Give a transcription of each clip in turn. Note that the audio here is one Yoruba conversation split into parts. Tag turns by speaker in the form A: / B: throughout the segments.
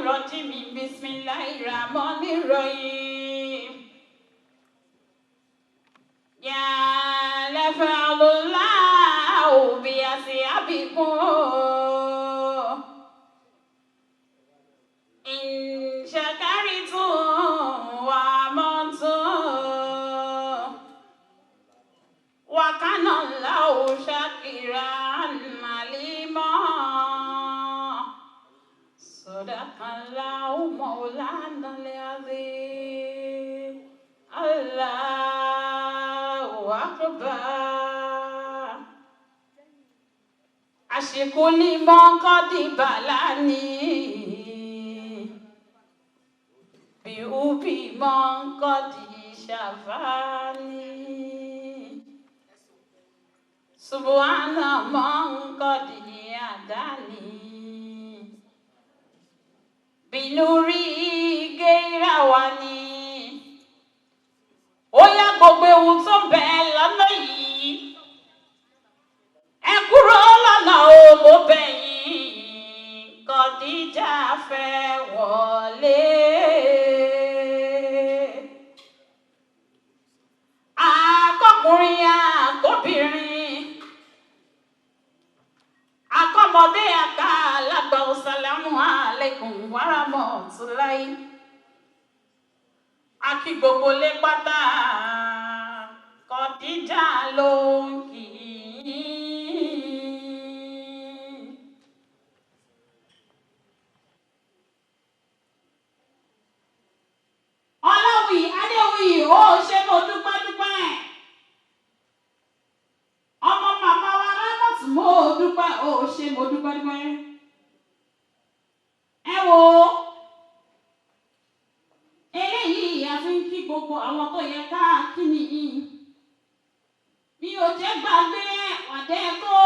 A: الرجيم بسم الله الرحمن الرحيم يا لفعل الله بأصحابكم إن شكرتم وآمنتم وكان الله شاكرا عليما صدق الله مولانا العظيم الله أكبر àsìkò ní mọ́kọ́dì bàlání bí ubi mọ́kọ́dì ṣàfàní subhana mọ́kọ́dì àdáni bínúrí gẹ́ra wa ni ó yá gbogbo ewu tó ń bẹ lọ́nà yìí ẹ kúrò lọ́nà o mo bẹ̀ yín Kọ̀díjà fẹ́ wọlé. Akọkùnrin àkọ́bìnrin akọ́mọdé àká alágbà ọ̀sálàmù aláìkùm wárahmatullahi akí gbogbo lé pátá Kọ̀díjà ló ń kì í. Ọlọ́wì Adéwì ó ṣe mo dúpẹ́ ọmọ màmá wa Rámọ̀tù mo dúpẹ́ ó ṣe mo dúpẹ́ ẹ wo eléyìí a fi ń kí gbogbo àwọn tó yẹ ká kí nìyí mi ò jẹ́ gbàgbé wàdẹ́ tó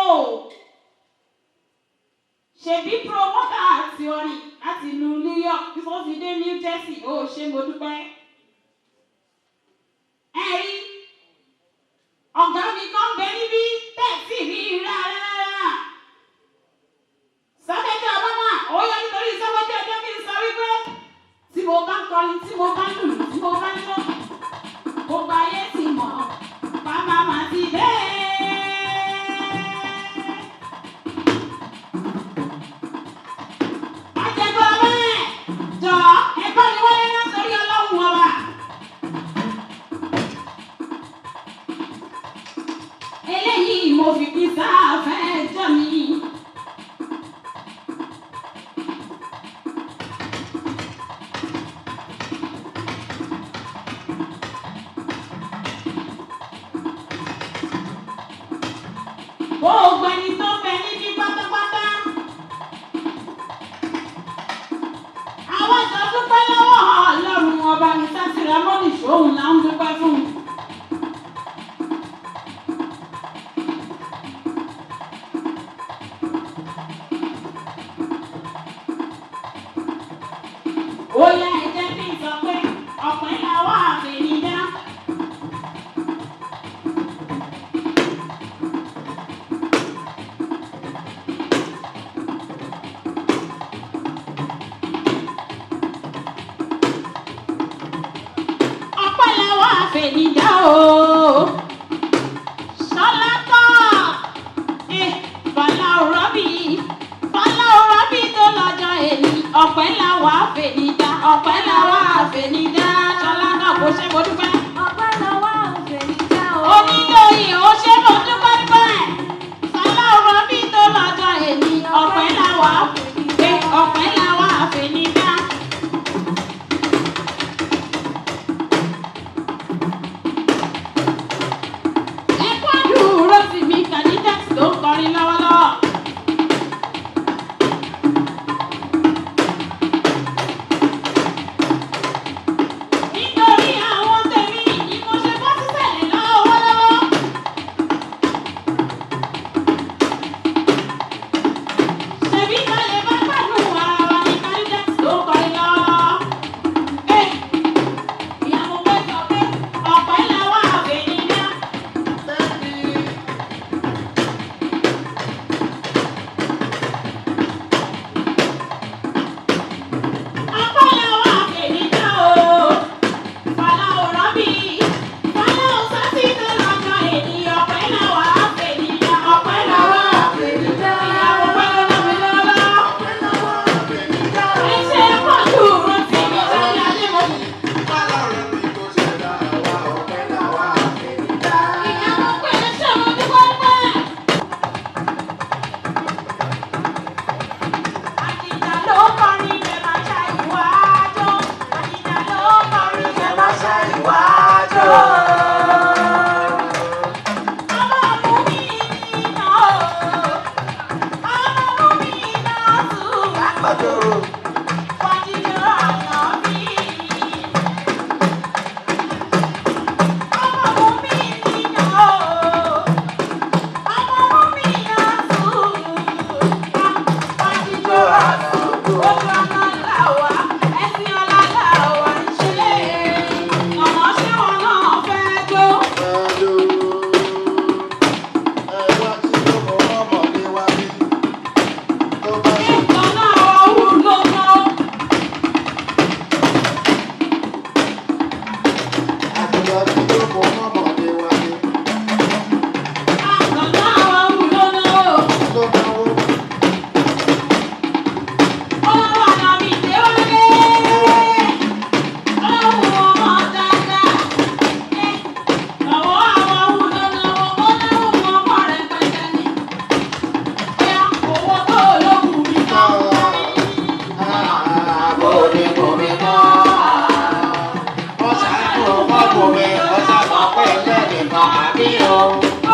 A: ṣèbí promoter àti orin láti ìlú New York bí wọ́n fi dé New Jersey ó ṣe mo dúpẹ́ ẹ rí ọ̀gá mi kan bẹ níbí tẹ̀sí rí rárá sọ́kẹ́tì ọ̀bọ̀nà ó yẹ nítorí sọ́kẹ́tì ọjọ́ kí n sọ wípé tí mo bá kọrin tí mo bá lùlù tí mo bá nílò gbogbo ayé ti mọ̀ pàmò máa ti dé. àjẹgbọ́ bẹ́ẹ̀ jọ ẹgbẹ́ mi wọlé náà sórí ọlọ́run ọba. eléyìí mo fi kí sáfẹ́ jọ mi. Gbogbo ẹni tó bẹ níbí pátápátá. Àwọn ìjọ dúpẹ́ lọ́wọ́ Ọlọ́run ọba ní sátìrà mọ́nì ṣòun là ń dúpẹ́ fún. Ó yá ẹ jẹ́ kí n sọ pé ọ̀pẹ́ làwọn àfẹnidá. Ọ̀pẹ́ làwọn àfẹnidá o. Ṣọlákọ́ Fọlá Òrọ́bì tó lọ́jọ́ èyí ọ̀pẹ́ làwọn àfẹnidá ọ̀pẹ́ làwọn àfẹnidá Ṣọlákọ́ kò ṣe mo dúpẹ́.
B: Ọpẹ́ lọ́wọ́ àfẹnidá o.
A: Onídòyìn ó ṣe mo dúpẹ́ bẹ́ẹ̀. Fọlá Òrọ́bì tó lọ́jọ́ èyí ọ̀pẹ́ làwọn àfẹnidá. Ẹ kú àdúró sí mi Kọ̀díjà tó ń kọrin lọ́wọ́lọ́wọ́. Nítorí àwọn tèmi
C: ní bomi mọ́. Ọ̀sà kò mọ́ bomi, ọ̀sà mọ̀ pé ilé nìkan àbí o.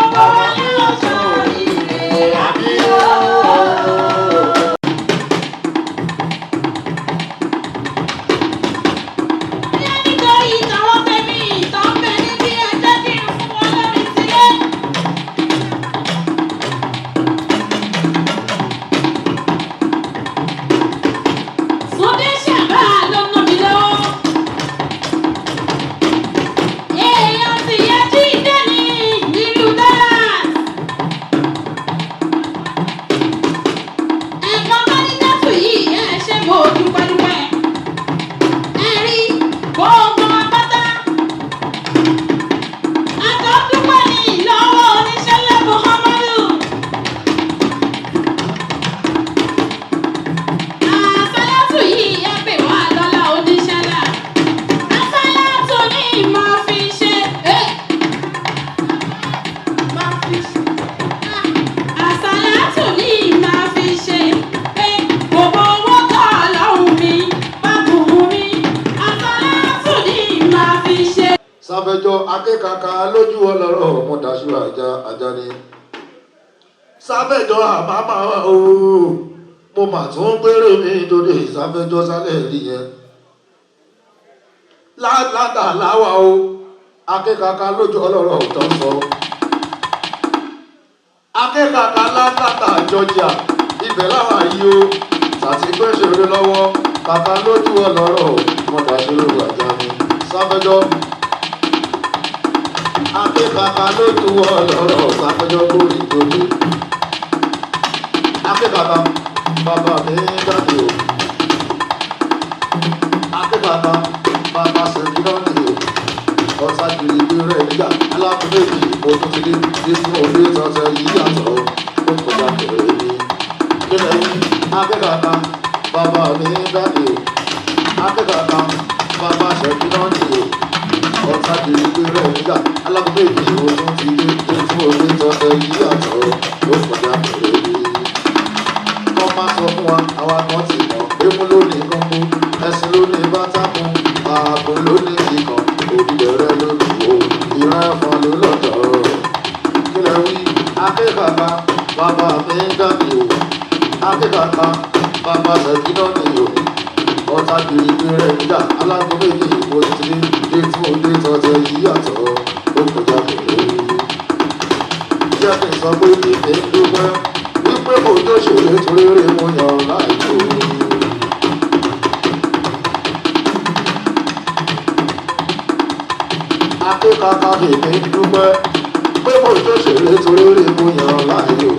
C: Ọmọ yóò sórí ilé àbí o.
D: Sáfẹ́jọ́ akékaka lójú ọlọ́rọ̀ mo dáṣú ajá ni. Sáfẹ́jọ́ àbámá ooo mo mà tún gbére mi torí sáfẹ́jọ́ sálẹ̀ rí yẹn. Látà láwà o akékaka lójú ọlọ́rọ̀ tó sọ. Akékaka látà Georgia ibẹ̀ láwà yìí o sàtìpé ṣeré lọ́wọ́ kàkà lójú ọlọ́rọ̀ mo dáṣú ajá ni. Sáfẹ́jọ́ akékaka lójú ọlọ́rọ̀ sáfẹ́jọ́ kórè tóbi. Akékaka bàbá mi dábì o. Akékaka bàbá sẹ̀kúrọ̀ ni o. Ọ̀sá kiri bí rẹ̀ nígbà alákùnrin èyí mo tún ti dé nínú orí sọ̀sẹ̀ yìí àtọ̀ ó kọjá kẹrẹ mi. Kílẹ̀ yìí akékaka bàbá mi dábì o. Akékaka bàbá sẹ̀kúrọ̀ ni o. Ọ̀sá kiri bí rẹ̀ nígbà alákùnrin èyí mo tún ti dé nínú orí sọ̀sẹ̀ yìí àtọ̀ ó kọjá kẹrẹ mi. Wọ́n máa sọ fún wa àwa kan ti mọ̀ pé mú lónìí kan kú ẹ̀sìn lónìí bátákùn ààbò lónìí ìkàn òbílẹ̀rẹ̀ lónìí o ìran ẹ̀fọn ló lọ́dọ̀. Kílẹ̀ wí akékaka bàbá mi ń dàbí o. Akékaka bàbá sẹ̀kínà ni o. Ọ̀tá kiri gbére nígbà alágbó méjì ìbò ti dé fún òde tọ́tẹ̀ yìí àtọ̀ ó kọjá kẹrẹ. Jẹ́ kí n sọ pé kí n dúpẹ́ wípé kò tó ṣòro torí rí mo yàn láìpò. Akékaka èmi dúpẹ́ pé kò tó ṣòro torí rí mo yàn láìpò.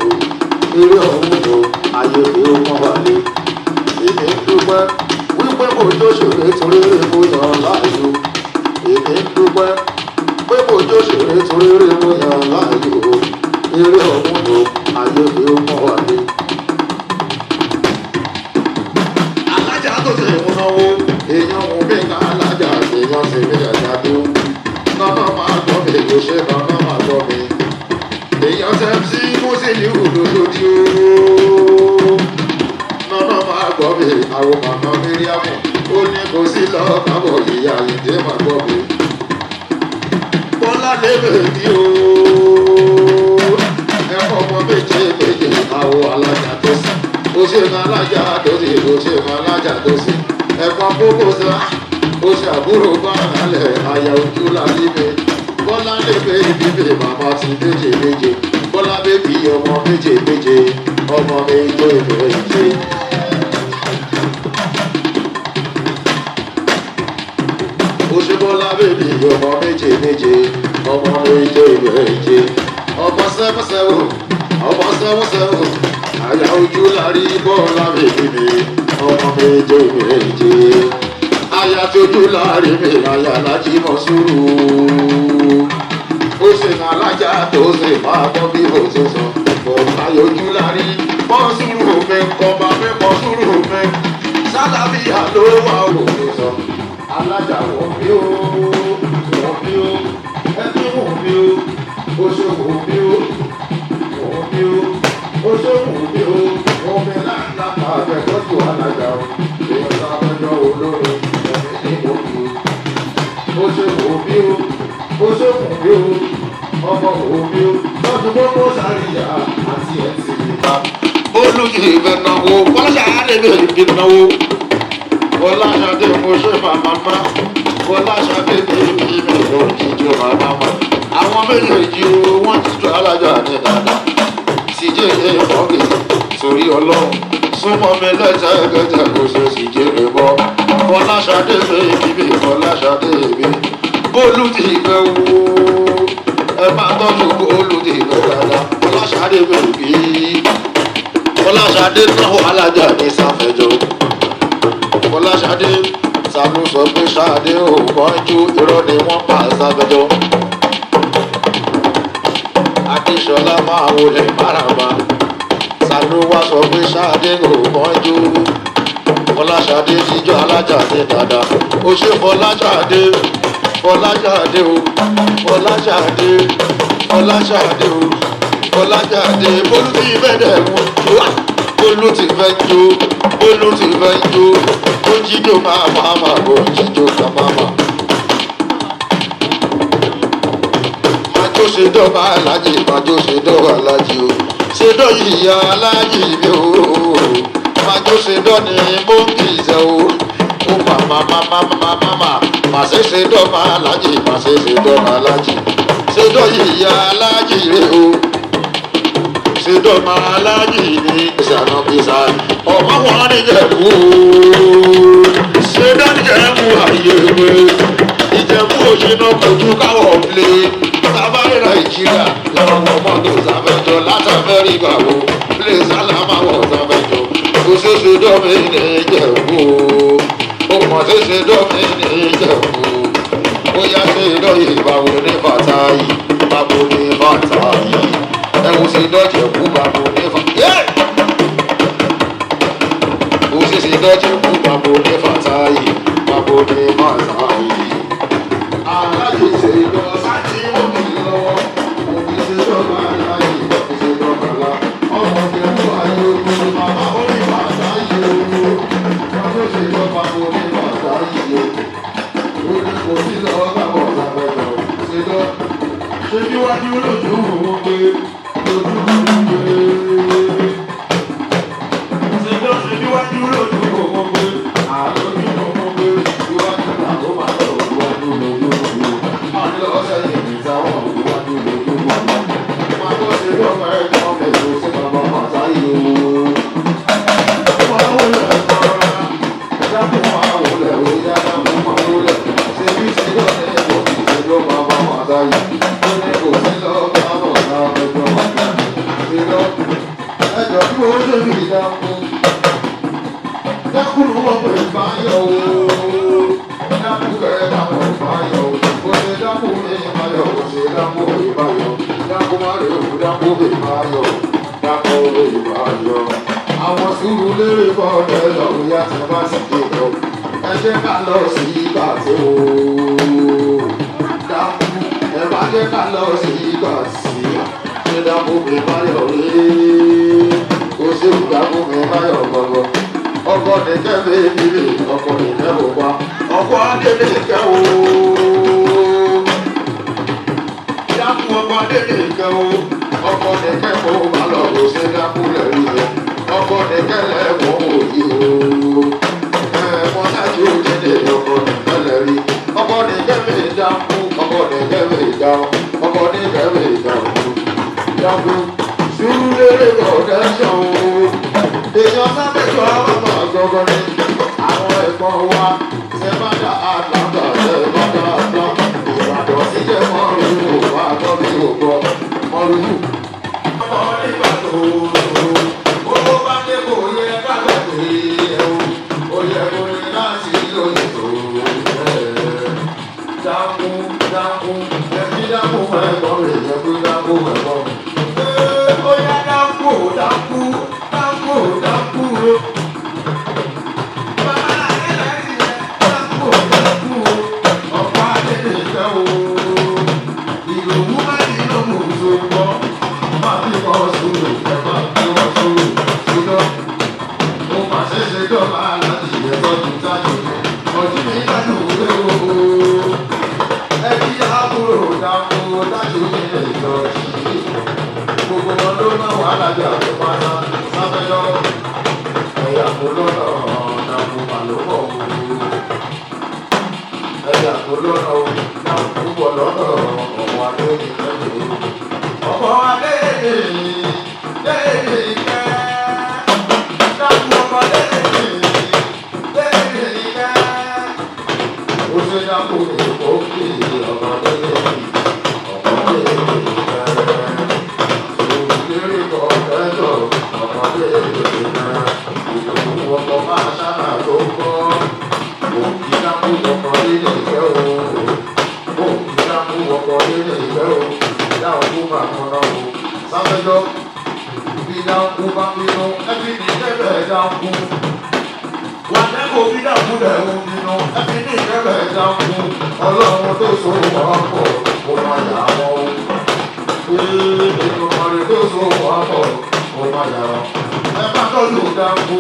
D: Eré ọ̀hún o ayé mi ó mọ́ wálé. Èmi dúpẹ́ wípé kò tó ṣòro torí rí mo yàn láìpò. Èmi dúpẹ́ pé kò tó ṣòro torí rí mo yàn láìpò. Eré ọ̀hún o ayé mi ó mọ́ wálé. Alájà tó ṣe ìmúnáwó èèyàn mú mi ká alájà èèyàn sì mi àjà tó. Nọ́nà máa gbọ́ mi kò ṣe nọ́nà máa gbọ́ mi. Èèyàn ṣe sí Mùsùlùmí lójoojú. Nọ́nà máa gbọ́ mi àwọn màmá Míríàmù ó ní kò sí lọ́kàbọ̀ ìyá ìdè máa gbọ́ mi. Bọ́lá lébè ní o. Ẹ̀fọ́ ọmọ méje méje àwọn alájà tó sì. Ó ṣe máa lájà tó sì, ó ṣe máa lájà tó sì. Ẹ̀fọ́ kókó sọ, ó ṣe àbúrò bá àlẹ́ àyà ojú láyé mi. Bọ́lá lébè bíbè màmá ti méje méje. Bọ́lá bébí ọmọ méje méje, ọmọ méje méje. Ó ṣe Bọ́lá bébí ọmọ méje méje, ọmọ méje méje. Ọmọ sẹ́wọ̀sẹ́wọ̀, ọmọ sẹ́wọ̀sẹ́wọ̀, àyà ojú lárí Bọ́lá bèbí mi, ọmọ méje méje. Àyà tójú lárí mi, àyà lájí mọ̀ sùúrù. Ó ṣe máa lájà tó ṣe máa bọ́ bí ó ṣe sọ. Ọ̀gá ojú lárí mọ̀ sùúrù mi, ọmọ mi mọ̀ sùúrù mi. Sálàbíà ló wà òun sọ. Alájà wọ̀ mí o, wọ̀ mí o, ẹbí wọ̀ mí o. Ó ṣe wò mí o, wò mí o, ó ṣe wò mí o, wò mí láńlá pàṣẹ tó tó alájà o, èèyàn sáfẹ́jọ́ o. òbí o ó ṣòkùn bí o ọmọ òbí o lọ́dún gbogbo sàríyá àti ẹ̀sìn ìta. olùjì ìfẹ́ náwó kọ́láṣadé bèrè bí náwó kọ́láṣadé mo ṣe màmá kọ́láṣadé bèrè bí mi ò jíjọ màmá. àwọn méjèèjì o wọ́n ti jọ alájọ àti dáadáa síjẹ́ ìfọ́gì sórí ọlọ́run súnmọ́ mi lẹ́sẹ̀kẹsẹ̀ kò ṣe síjẹ́ rẹ̀ bọ́ kọ́láṣadé bèrè bí kọ́láṣadé bèrè bólú ti fẹ́ wo ẹ máa tọ́jú bólú ti fẹ́ dáadáa kọ́láṣadé bèrè bí kọ́láṣadé náà alájà ní sáfẹ́jọ́ kọ́láṣadé sàlù sọ pé ṣáadé ò kánjú irọ́ ni wọ́n pa sáfẹ́jọ́ adéṣọlá máa wọlé máràbà sàlù wá sọ pé ṣáadé ò kánjú fọláṣadé jíjọ alájà ní dáadáa ó ṣe fọláṣadé fọláṣadé o fọláṣadé fọláṣadé o fọláṣadé bólú ti fẹ́ dẹ̀ wọ́n bólú ti fẹ́ jó bólú ti fẹ́ jó ó jíjó máa bó jíjó ká máa. májó ṣe dọ́gba alájì májó ṣe dọ́gba alájì o ṣe dọ́ yìíyá alájì mi o májó ṣe dọ́ ni mo ń kì í ṣe o ó màṣẹ ṣe dọ́gba alájì màṣẹ ṣe dọ́gba alájì ṣe dọ́ yìíyá alájì rẹ o ṣe dọ́gba alájì ní ìṣànà bíṣà ọmọ wọn ní Ìjẹ̀bú ṣe dáníjẹ̀bú ayé wé Ìjẹ̀bú òṣìnà kojú káwọ̀ plé sábàárẹ̀ Nàìjíríà lọ́wọ́ mọ́tò sáfẹ́jọ láti Amẹ́ríkà wo plé sálámáwọ̀ sáfẹ́jọ kò ṣe ṣe dọ́mi ní Ìjẹ̀bú ó mọ̀ ṣe ṣe dọ́mi ní Ìjẹ̀bú ó yá ṣe dọ́yè ìbáwo ní Fàtáyì báwo ní Fàtáyì ẹ̀wọ̀n ṣe dọ́jẹ̀bú báwo ní Fàtáyì. Osisi dọ́jú fún bàbá ní Fàtáyì, bàbá ní Fàtáyì. Aláàjì ṣe ìjọ láti òbí lọ́wọ́, òbí ṣe dọ́gba aláàjì, òbí ṣe dọ́gba lá. Ọmọ ìjẹ̀bú ayé ogun, bàbá ó ní Fàtáyì o. Bàbá ṣe ìjọ bàbá ní Fàtáyì o. Ó ní kò sí lọ́wọ́ bàbá ọ̀sán mẹ́jọ. Ṣé dọ́ ṣé bí wájú lójú òun gbé lójú òun gbé. Iwájú lójú owó gbé, àlójú owó gbé, iwájú làwọn máa lọ iwájú lójú owó. Wọ́n ní ọ̀sẹ̀ yìí ní sáwọn iwájú lójú owó. Wọ́n tó ṣe lọ́mọ ẹ̀kọ́ mẹ́jọ sí bàbá Fàtáyì o. Wọ́n wọlé ẹ̀kọ́ rárá, dákun máa wọlé òyà dákun máa wọlé. Ṣé bí ṣe lọ́ọ̀dẹ̀ ẹ̀kọ́ kì í ṣe lọ́ bàbá Fàtáyì? Ó ní kò sí lọ́ọ́ bàbá Fàtáyì ẹjọ́ Fàtáyì. Ṣé lọ́ ẹjọ́ kí wọ́n ṣe bí ìdáhùn. Dákúrú ọmọ ìbáyọ̀ ooo, dákúrẹ́ dákú ìbáyọ̀ ooo, ó ṣe dákú ìbáyọ̀, ó ṣe dákú ìbáyọ̀, dákú má rè ó, dákú ìbáyọ̀, dákú ìbáyọ̀. Àwọn sùúrù lérè bọ́ ọ̀dẹ́ lọ, ìyá tí wọ́n bá sì dé lọ. Ẹ jẹ́ ká lọ sí ìgbà tí ó dákú, ẹ bá jẹ́ ká lọ sí ìgbà sí, ṣé dákú ìbáyọ̀ rí, ó ṣe dákú ìbáyọ̀ gbọ̀gbọ̀. Ọkọ nìkẹ́ bèbí ọkọ nìkẹ́ ò wá ọkọ adé nìkẹ́ o. Dákú ọkọ adé nìkẹ́ o ọkọ nìkẹ́ kó má lọ kó ṣe dákú lẹ́rí yẹn ọkọ nìkẹ́ lẹ́wọ̀n òyì o. Ẹ̀wọ̀n láti òjèdè ọkọ nìkẹ́ lẹ́rí ọkọ nìkẹ́ mi dákú ọkọ nìkẹ́ mi dá ọkọ nìkẹ́ mi dá dákú sùúrù lérè ọ̀dẹ́ sàn o. Èèyàn sábẹ́jọ́ ọmọ ọ̀gọ́gọ́ ni àwọn ẹ̀gbọ́n wa ṣẹ́bàdà àtàtà ṣẹ́bàdà àtà Ìbàdàn síjẹ́ mọ́rùn òwò àtọ́bí ògbọ́ mọ́rùn. Ọmọ nígbà tó owó bá dé kò yẹ kágbà pé ẹ̀wọ̀n ó yẹ kó ní láti lóye tó dákún dákún ẹ̀mí dákún ẹ̀gbọ́n rẹ̀ yẹ kó dákún ẹ̀gbọ́n rẹ̀. Ó yẹ dákún dákún. Ìlú mú bá ní ló mú un tó gbọ́, máa bí kọ́ sùúrù ẹ̀fọ́. ẹ̀yà tó lọ́nà o náà púpọ̀ lọ́nà ọmọ adéyìn lẹ́yìn ọmọ adéyìn lẹ́yìn kẹ́ dákú ọmọ adéyìn lẹ́yìn kẹ́ ó ṣe dákú èkó kí ọmọ adéyìn ọmọ adéyìn kẹ́ òkèrè kọ̀ọ̀kẹ́tọ̀ ọmọ adéyìn kẹ́ ìdòwú ọmọ máa ṣáná tó kọ́. Dákú ọkọ̀ nínú ìfẹ́ o, ó dákú ọkọ̀ nínú ìfẹ́ o, dákú máa kọ́nà o. Sáfẹ́jọ́ bí dákú bá bínú, ẹbí ní ìjẹ́bẹ̀ dákú. Wà lẹ́kọ̀ọ́ bí dákú lẹ̀ ń bínú, ẹbí ní ìjẹ́bẹ̀ dákú. Ọlọ́run tó so wọ́n pọ̀, kó máa yà wọ́n o. Ìgbìmọ̀rẹ́ tó so wọ́n pọ̀, kó máa yà wọ́n. Ẹ má tọ́jú dákú.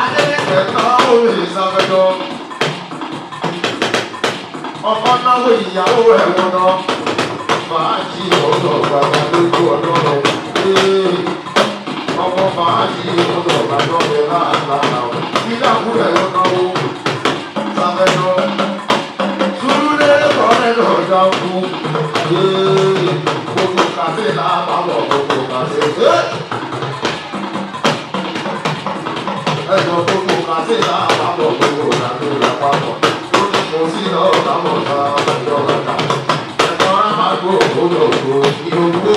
D: Adélékè náà ó lè sáfẹ́jọ́. Ọkọ náwó ìyàwó ẹ̀ wọ́n náà fàájì ọ̀dọ̀ gbàgbà lójú ọ̀dọ́ rẹ̀ ọmọ fàájì ọ̀dọ̀ gbàgbà rẹ̀ láàlá ìyàwó ẹ̀ wọ́n náwó sáfẹ́jọ́ túlé kọ́lẹ́ lọ́jà kú gbogbo kàtẹ́ lábàbọ̀ gbogbo kàtẹ́ ẹ̀jọ̀ gbogbo kàtẹ́ lábàbọ̀ gbogbo kàtẹ́ lápapọ̀. Mo sí lọ kámọ̀ ká ọjọ́ bàtà. Ẹ̀kọ́ á máa gbó ògbólógbò ní owó